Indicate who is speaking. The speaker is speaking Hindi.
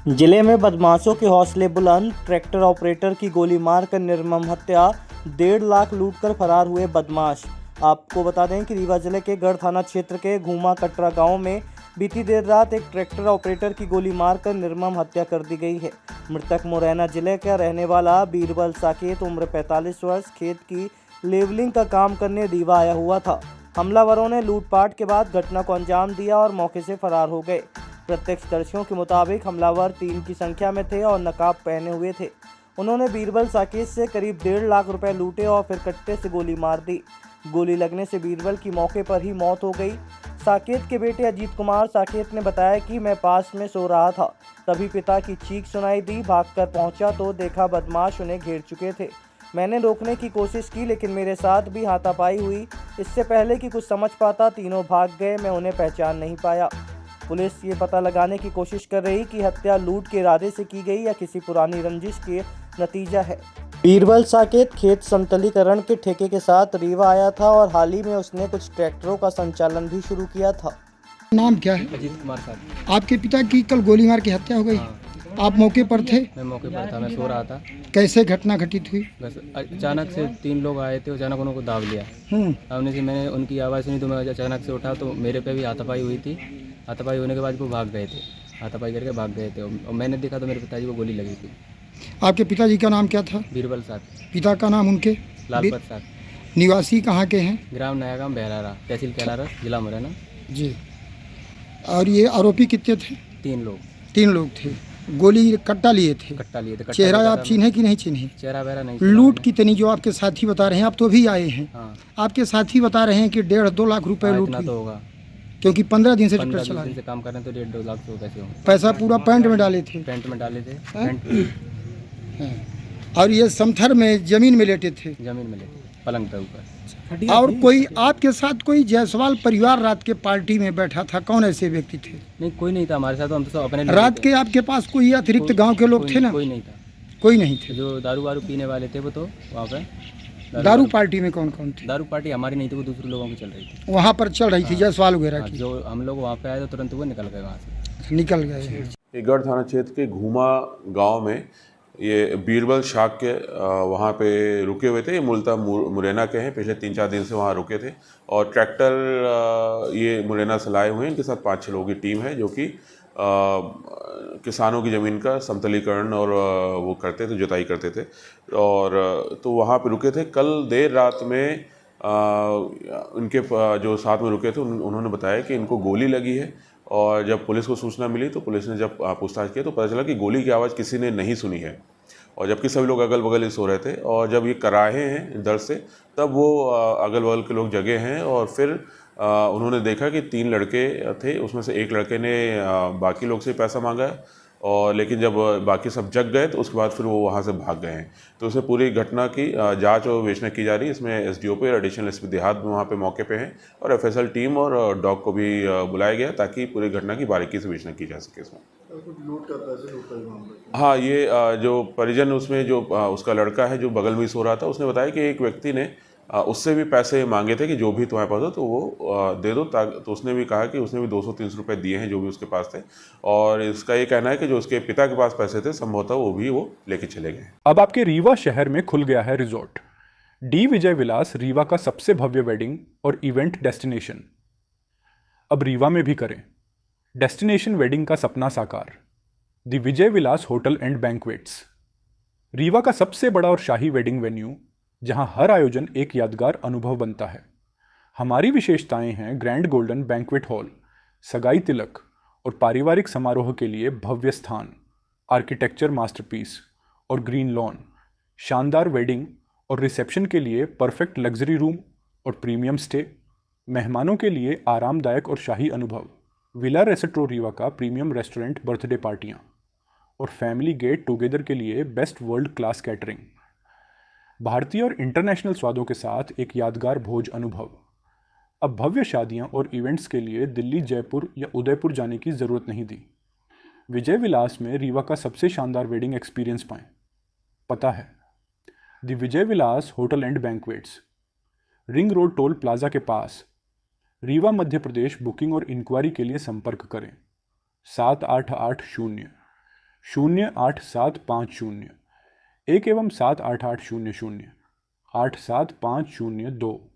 Speaker 1: जिले में बदमाशों के हौसले बुलंद, ट्रैक्टर ऑपरेटर की गोली मारकर निर्मम हत्या, 1.5 लाख लूटकर फरार हुए बदमाश। आपको बता दें कि रीवा जिले के गढ़ थाना क्षेत्र के घूमा कटरा गांव में बीती देर रात एक ट्रैक्टर ऑपरेटर की गोली मारकर निर्मम हत्या कर दी गई है। मृतक मुरैना जिले का रहने वाला बीरबल साकेत उम्र 45 वर्ष खेत की लेवलिंग का काम करने रीवा आया हुआ था। हमलावरों ने लूटपाट के बाद घटना को अंजाम दिया और मौके से फरार हो गए। प्रत्यक्षदर्शियों के मुताबिक हमलावर 3 की संख्या में थे और नकाब पहने हुए थे। उन्होंने बीरबल साकेत से करीब 1.5 लाख रुपए लूटे और फिर कट्टे से गोली मार दी। गोली लगने से बीरबल की मौके पर ही मौत हो गई। साकेत के बेटे अजीत कुमार साकेत ने बताया कि मैं पास में सो रहा था, तभी पिता की चीख सुनाई दी। भागकर पहुंचा तो देखा बदमाश उन्हें घेर चुके थे। मैंने रोकने की कोशिश की लेकिन मेरे साथ भी हाथापाई हुई। इससे पहले कि कुछ समझ पाता तीनों भाग गए। मैं उन्हें पहचान नहीं पाया। पुलिस ये पता लगाने की कोशिश कर रही कि हत्या लूट के इरादे से की गई या किसी पुरानी रंजिश के नतीजा है। बीरबल साकेत खेत समतलीकरण के ठेके के साथ रीवा आया था और हाल ही में उसने कुछ ट्रैक्टरों का संचालन भी शुरू किया था।
Speaker 2: नाम क्या है?
Speaker 3: अजीत कुमार साहब।
Speaker 2: आपके पिता की कल गोली मार के हत्या हो गई।
Speaker 3: हाँ।
Speaker 2: आप मौके पर थे?
Speaker 3: मैं मौके पर था, मैं सो रहा था।
Speaker 2: कैसे घटना घटित हुई?
Speaker 3: बस अचानक से 3 लोग आए थे, अचानक उनको दाब लिया। सामने से मैंने उनकी आवाज़ सुनी तो मैं अचानक से उठा तो मेरे पे भी हाथापाई हुई थी। हाथापाई होने के बाद वो भाग गए थे, हाथापाई करके भाग गए थे और मैंने देखा तो मेरे पिताजी को गोली लगी थी।
Speaker 2: आपके पिताजी का नाम क्या था?
Speaker 3: बीरबल साहब।
Speaker 2: पिता का नाम उनके?
Speaker 3: लालपत साहब।
Speaker 2: निवासी कहाँ के हैं?
Speaker 3: ग्राम नया गाँव बहरारा, तहसील कैलारस, जिला मुरैना।
Speaker 2: जी। और ये आरोपी कितने थे?
Speaker 3: 3 लोग।
Speaker 2: 3 लोग थे। गोली कट्टा लिए थे?
Speaker 3: कट्टा लिए थे।
Speaker 2: चेहरा आप चिन्हे कि नहीं चिन्हे?
Speaker 3: चेहरा वगैरह नहीं।
Speaker 2: लूट कितनी जो आपके साथी बता रहे हैं, आप तो भी आए हैं।
Speaker 3: हाँ।
Speaker 2: आपके साथी बता रहे हैं कि 1.5-2 लाख रुपए लूट
Speaker 3: तो होगा
Speaker 2: क्योंकि 15 दिन से ट्रैक्टर
Speaker 3: 15
Speaker 2: चला
Speaker 3: दिन
Speaker 2: रहे
Speaker 3: से काम कर रहे हैं तो 1.5-2 लाख तो कैसे होंगे?
Speaker 2: पैसा पूरा पैंट में डाले थे?
Speaker 3: पैंट में डाले थे।
Speaker 2: और ये समथर में जमीन में लेटे थे?
Speaker 3: जमीन में लेटे पलंग पे ऊपर।
Speaker 2: और कोई आपके साथ कोई जायसवाल परिवार रात के पार्टी में बैठा था? कौन ऐसे व्यक्ति थे?
Speaker 3: नहीं, कोई नहीं था हमारे साथ, हम तो सब अपने
Speaker 2: रात के आपके पास कोई अतिरिक्त गांव के लोग थे ना?
Speaker 3: कोई नहीं था।
Speaker 2: कोई नहीं थे।
Speaker 3: जो दारू वारू पीने वाले थे वो तो वहाँ पे
Speaker 2: दारू पार्टी में कौन कौन थे?
Speaker 3: दारू पार्टी हमारी नहीं थी, वो दूसरे लोगों की चल रही थी।
Speaker 2: वहाँ पर चल रही थी जायसवाल वगैरह की?
Speaker 3: जो हम लोग वहाँ पे आए तो तुरंत वो निकल गए वहाँ से।
Speaker 2: निकल गए।
Speaker 4: ये गढ़ थाना क्षेत्र के घूमा गांव में ये बीरबल शाक के वहाँ पे रुके हुए थे। ये मूलतः मुरैना के हैं, पिछले 3-4 दिन से वहाँ रुके थे और ट्रैक्टर ये मुरैना से लाए हुए हैं। इनके साथ 5-6 लोगों की टीम है जो कि किसानों की ज़मीन का समतलीकरण और वो करते थे, जुताई करते थे और तो वहाँ पे रुके थे। कल देर रात में उनके जो साथ में रुके थे उन्होंने बताया कि इनको गोली लगी है और जब पुलिस को सूचना मिली तो पुलिस ने जब पूछताछ की तो पता चला कि गोली की आवाज़ किसी ने नहीं सुनी है और जबकि सभी लोग अगल बगल ही सो रहे थे और जब ये कराहे हैं दर्द से तब वो अगल बगल के लोग जगे हैं और फिर उन्होंने देखा कि 3 लड़के थे, उसमें से एक लड़के ने बाकी लोग से पैसा मांगा और लेकिन जब बाकी सब जग गए तो उसके बाद फिर वो वहाँ से भाग गए हैं। तो उसे पूरी घटना की जांच और विवेचना की जा रही है। इसमें एसडीओपी और एडिशनल एसपी देहात वहाँ पे मौके पे हैं और एफएसएल टीम और डॉग को भी बुलाया गया ताकि पूरी घटना की बारीकी से विवेचना की जा सके इसमें। हाँ, ये जो परिजन उसमें जो उसका लड़का है जो बगल में सो रहा था, उसने बताया कि एक व्यक्ति ने उससे भी पैसे मांगे थे कि जो भी तुम्हारे पास हो तो वो दे दो। तो उसने भी कहा कि उसने भी 200-300 रुपये दिए हैं जो भी उसके पास थे और इसका ये कहना है कि जो उसके पिता के पास पैसे थे संभवतः वो भी वो लेके चले गए।
Speaker 5: अब आपके रीवा शहर में खुल गया है रिजॉर्ट डी विजय विलास, रीवा का सबसे भव्य वेडिंग और इवेंट डेस्टिनेशन। अब रीवा में भी करें डेस्टिनेशन वेडिंग का सपना साकार। The Vijay Vilas hotel and banquets, Rewa का सबसे बड़ा और शाही वेडिंग वेन्यू जहां हर आयोजन एक यादगार अनुभव बनता है। हमारी विशेषताएं हैं ग्रैंड गोल्डन बैंक्वेट हॉल, सगाई तिलक और पारिवारिक समारोह के लिए भव्य स्थान, आर्किटेक्चर मास्टरपीस और ग्रीन लॉन, शानदार वेडिंग और रिसेप्शन के लिए परफेक्ट लग्जरी रूम और प्रीमियम स्टे, मेहमानों के लिए आरामदायक और शाही अनुभव, विला रेस्टोरेंट रीवा का प्रीमियम रेस्टोरेंट बर्थडे पार्टियां और फैमिली गेट टुगेदर के लिए बेस्ट वर्ल्ड क्लास कैटरिंग, भारतीय और इंटरनेशनल स्वादों के साथ एक यादगार भोज अनुभव। अब भव्य शादियां और इवेंट्स के लिए दिल्ली, जयपुर या उदयपुर जाने की ज़रूरत नहीं दी। विजय विलास में रीवा का सबसे शानदार वेडिंग एक्सपीरियंस पाएं। पता है the Vijay Vilas hotel and banquets, ring road toll plaza के पास, रीवा, मध्य प्रदेश। बुकिंग और इंक्वायरी के लिए संपर्क करें 7880 08750 1 एवं 78800 87502।